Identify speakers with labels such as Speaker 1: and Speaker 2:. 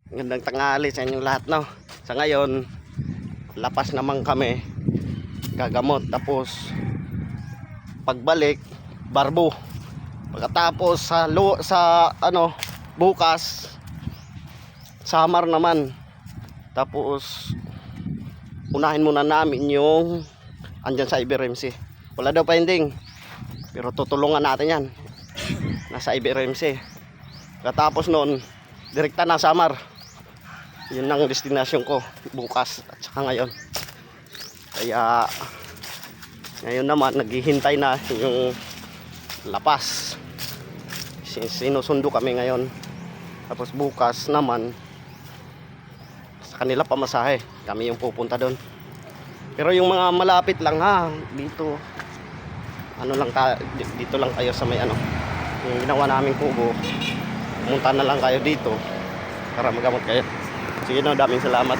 Speaker 1: Gandang tanghali sa inyong lahat, no? Sa ngayon, lapas naman kami gagamot, tapos pagbalik barbo. Pagkatapos sa bukas Samar naman. Tapos unahin muna namin yung andyan sa IBRMC. Wala daw pending, pero tutulungan natin yan. Nasa IBRMC. Pagkatapos noon, direkta na Samar. Yun ang destinasyon ko bukas at saka ngayon. Kaya ngayon naman naghihintay na yung lapas. Sinusundo kami ngayon. Tapos bukas naman sa kanila pamasahe, kami yung pupunta doon. Pero yung mga malapit lang, dito dito lang kayo sa may yung ginawa naming kubo. Pumunta na lang kayo dito para magamot kayo. Sige, no, daming salamat.